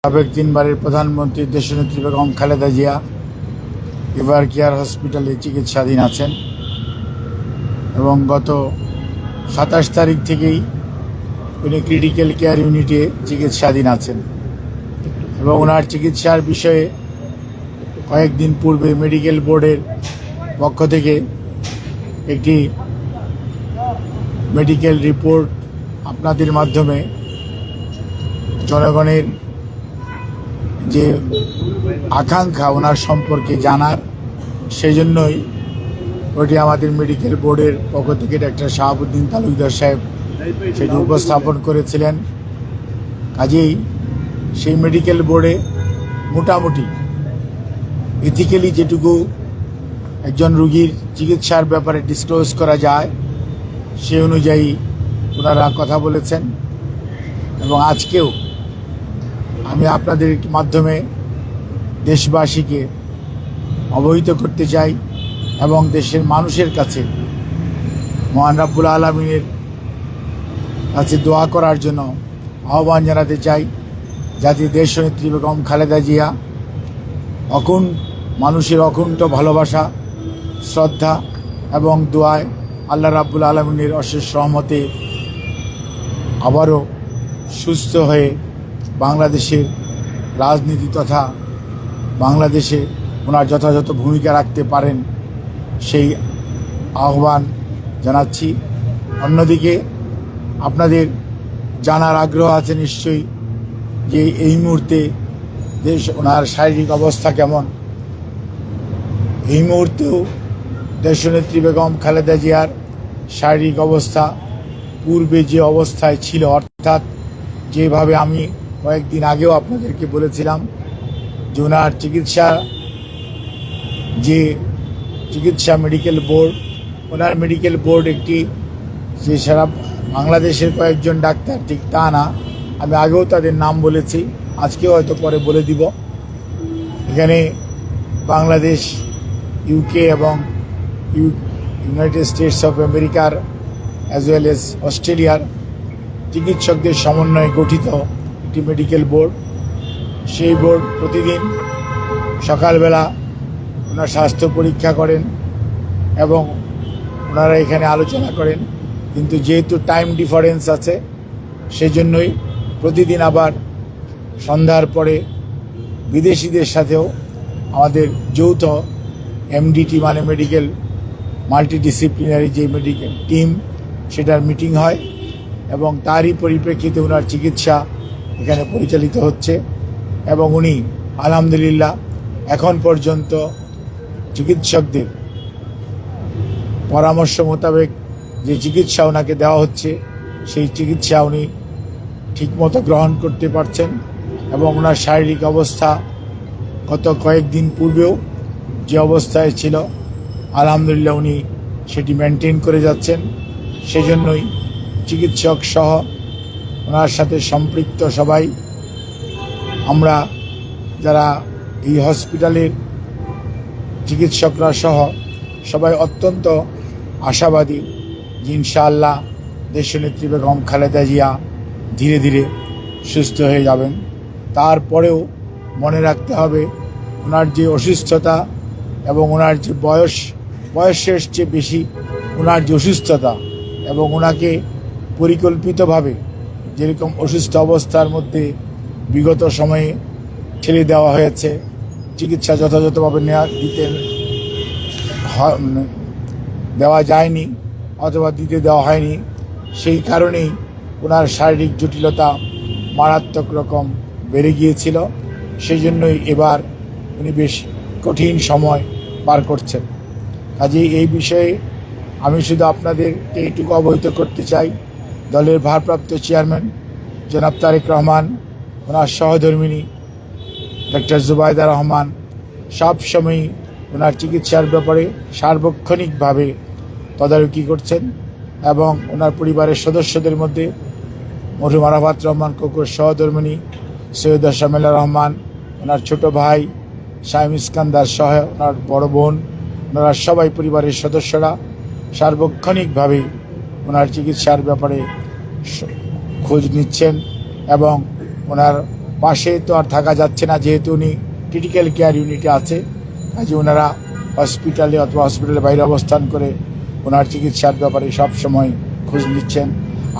সাবেক তিনবারের প্রধানমন্ত্রী দেশনেত্রী বেগম খালেদা জিয়া এভার কেয়ার হসপিটালে চিকিৎসাধীন আছেন এবং গত ২৭ তারিখ থেকেই উনি ক্রিটিক্যাল কেয়ার ইউনিটে চিকিৎসাধীন আছেন এবং ওনার চিকিৎসার বিষয়ে কয়েকদিন পূর্বে মেডিকেল বোর্ডের পক্ষ থেকে একটি মেডিকেল রিপোর্ট আপনাদের মাধ্যমে জনগণের যে আকাঙ্ক্ষা ওনার সম্পর্কে জানার, সেই জন্যই ওটি আমাদের মেডিকেল বোর্ডের পক্ষ থেকে ডাক্তার শাহাবুদ্দিন তালুকদার সাহেব সেটি উপস্থাপন করেছিলেন। কাজেই সেই মেডিকেল বোর্ডে মোটামুটি এথিক্যালি যেটুকু একজন রুগীর চিকিৎসার ব্যাপারে ডিসক্লোজ করা যায় সে অনুযায়ী ওনারা কথা বলেছেন এবং আজকেও আমি আপনাদের মাধ্যমে দেশবাসীকে অবহিত করতে চাই এবং দেশের মানুষের কাছে মহান রব্বুল আলামিনের কাছে দোয়া করার জন্য আহ্বান জানাতে চাই, যাতে দেশনেত্রী বেগম খালেদা জিয়া মানুষের অকুণ্ঠ ভালোবাসা, শ্রদ্ধা এবং দোয়ায় আল্লাহ রাব্বুল আলামিনের অশেষ রহমতে আবারও সুস্থ হয়ে বাংলাদেশের রাজনীতি তথা বাংলাদেশে ওনার যথাযথ ভূমিকা রাখতে পারেন সেই আহ্বান জানাচ্ছি। অন্যদিকে আপনাদের জানার আগ্রহ আছে নিশ্চয়ই যে এই মুহূর্তে ওনার শারীরিক অবস্থা কেমন। এই মুহূর্তেও দেশনেত্রী বেগম খালেদা জিয়ার শারীরিক অবস্থা পূর্বে যে অবস্থায় ছিল, অর্থাৎ যেভাবে আমি কয়েকদিন আগেও আপনাদেরকে বলেছিলাম যে ওনার চিকিৎসা মেডিকেল বোর্ড, ওনার মেডিকেল বোর্ড একটি যে সারা বাংলাদেশের কয়েকজন ডাক্তার, ঠিক তা না, আমি আগেও তাদের নাম বলেছি, আজকেও হয়তো পরে বলে দিব। এখানে বাংলাদেশ, ইউকে এবং ইউনাইটেড স্টেটস অফ আমেরিকার অ্যাজ ওয়েল এজ অস্ট্রেলিয়ার চিকিৎসকদের সমন্বয়ে গঠিত একটি মেডিকেল বোর্ড। সেই বোর্ড প্রতিদিন সকালবেলা ওনার স্বাস্থ্য পরীক্ষা করেন এবং ওনারা এখানে আলোচনা করেন, কিন্তু যেহেতু টাইম ডিফারেন্স আছে সেই জন্যই প্রতিদিন আবার সন্ধ্যার পরে বিদেশিদের সাথেও আমাদের যৌথ এমডিটি মানে মেডিকেল মাল্টিডিসিপ্লিনারি যে মেডিকেল টিম সেটার মিটিং হয় এবং তারই পরিপ্রেক্ষিতে ওনার চিকিৎসা এখানে পরিচালিত হচ্ছে এবং উনি আলহামদুলিল্লাহ এখন পর্যন্ত চিকিৎসকদের পরামর্শ মোতাবেক যে চিকিৎসা ওনাকে দেওয়া হচ্ছে সেই চিকিৎসা উনি ঠিকমতো গ্রহণ করতে পারছেন এবং ওনার শারীরিক অবস্থা গত কয়েকদিন পূর্বেও যে অবস্থায় ছিল আলহামদুলিল্লাহ উনি সেটি মেনটেন করে যাচ্ছেন। সেজন্যই চিকিৎসক সহ ওনার সাথে সম্পৃক্ত সবাই, আমরা যারা এই হসপিটালের চিকিৎসকরা সহ সবাই অত্যন্ত আশাবাদী যে ইনশাআল্লাহ দেশনেত্রী বেগম খালেদা জিয়া ধীরে ধীরে সুস্থ হয়ে যাবেন। তারপরেও মনে রাখতে হবে ওনার যে অসুস্থতা এবং ওনার যে বয়সের চেয়ে বেশি ওনার যে অসুস্থতা এবং ওনাকে পরিকল্পিতভাবে যেরকম অসুস্থ অবস্থার মধ্যে বিগত সময়ে ছেড়ে দেওয়া হয়েছে, চিকিৎসা যথাযথভাবে দেওয়া যায়নি অথবা দিতে দেওয়া হয়নি, সেই কারণেই ওনার শারীরিক জটিলতা মারাত্মক রকম বেড়ে গিয়েছিল। সেই জন্যই এবার উনি বেশ কঠিন সময় পার করছেন। কাজেই এই বিষয়ে আমি শুধু আপনাদেরকে এইটুকু অবহিত করতে চাই, দলের ভারপ্রাপ্ত চেয়ারম্যান জনাব তারেক রহমান, ওনার সহধর্মিণী ডক্টর জুবাইদা রহমান সবসময়ই ওনার চিকিৎসার ব্যাপারে সার্বক্ষণিকভাবে তদারকি করছেন এবং ওনার পরিবারের সদস্যদের মধ্যে মরহুম আরাফাত রহমান কোকোর সহধর্মিণী সৈয়দা শামেলা রহমান, ওনার ছোট ভাই শাহিম ইস্কান্দার সহ ওনার বড় বোন, ওনারা সবাই পরিবারের সদস্যরা সার্বক্ষণিকভাবে ওনার চিকিৎসার ব্যাপারে খোঁজ নিচ্ছেন এবং ওনার পাশে তো আর থাকা যাচ্ছে না, যেহেতু উনি ক্রিটিক্যাল কেয়ার ইউনিটে আছে, কাজে ওনারা হসপিটালে অথবা হসপিটালের বাইরে অবস্থান করে ওনার চিকিৎসার ব্যাপারে সব সময় খোঁজ নিচ্ছেন।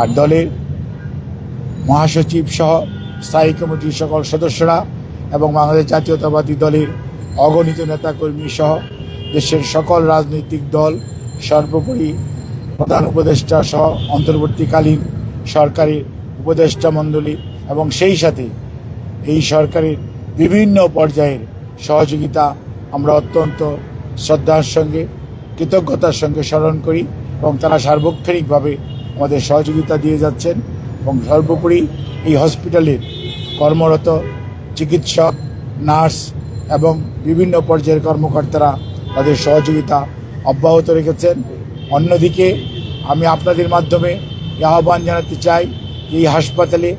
আর দলের মহাসচিব সহ স্থায়ী কমিটির সকল সদস্যরা এবং বাংলাদেশ জাতীয়তাবাদী দলের অগণিত নেতাকর্মী সহ দেশের সকল রাজনৈতিক দল, সর্বোপরি প্রধান উপদেষ্টা সহ অন্তর্বর্তীকালীন সরকারের উপদেষ্টা মণ্ডলী এবং সেই সাথে এই সরকারের বিভিন্ন পর্যায়ের সহযোগিতা আমরা অত্যন্ত শ্রদ্ধার সঙ্গে কৃতজ্ঞতার সঙ্গে স্মরণ করি এবং তারা সার্বক্ষণিকভাবে আমাদের সহযোগিতা দিয়ে যাচ্ছেন। এবং সর্বোপরি এই হসপিটালের কর্মরত চিকিৎসক, নার্স এবং বিভিন্ন পর্যায়ের কর্মকর্তারা তাদের সহযোগিতা অব্যাহত রেখেছেন। অন্যদিকে আমি আপনাদের মাধ্যমে আহ্বান জানাতে চাই, এই হাসপাতালে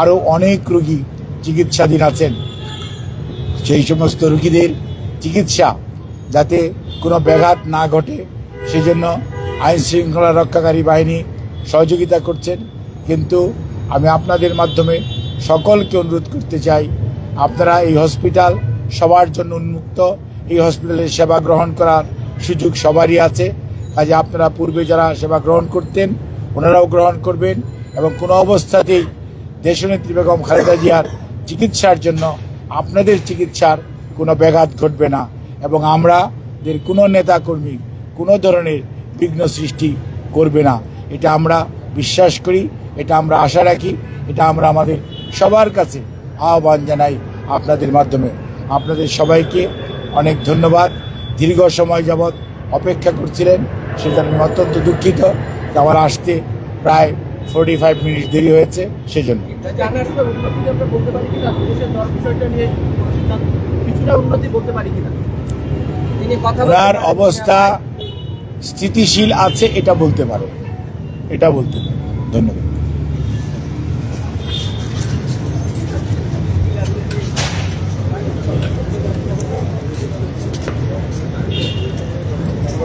আরও অনেক রোগী চিকিৎসাধীন আছেন। সেই সমস্ত রোগীদের চিকিৎসা যাতে কোনো ব্যাঘাত না ঘটে সেজন্য আইন শৃঙ্খলা রক্ষাকারী বাহিনী সহযোগিতা করছেন। কিন্তু আমি আপনাদের মাধ্যমে সকলকে অনুরোধ করতে চাই, আপনারা এই হসপিটাল সবার জন্য উন্মুক্ত, এই হসপিটালের সেবা গ্রহণ করার সুযোগ সবারই আছে। কাজে আপনারা পূর্বে যারা সেবা গ্রহণ করতেন ওনারাও গ্রহণ করবেন এবং কোনো অবস্থাতেই দেশনেত্রী বেগম খালেদা জিয়ার চিকিৎসার জন্য আপনাদের চিকিৎসার কোনো ব্যাঘাত ঘটবে না এবং আমাদের কোনো নেতাকর্মী কোনো ধরনের বিঘ্ন সৃষ্টি করবে না। এটা আমরা বিশ্বাস করি, এটা আমরা আশা রাখি, এটা আমরা আমাদের সবার কাছে আহ্বান জানাই আপনাদের মাধ্যমে। আপনাদের সবাইকে অনেক ধন্যবাদ। দীর্ঘ সময় যাবৎ অপেক্ষা করছিলেন, সেজন্য আমি অত্যন্ত দুঃখিত যে আমার আসতে প্রায় 45 মিনিট দেরি হয়েছে সেজন্য। ওনার অবস্থা স্থিতিশীল আছে এটা বলতে পারে, ধন্যবাদ।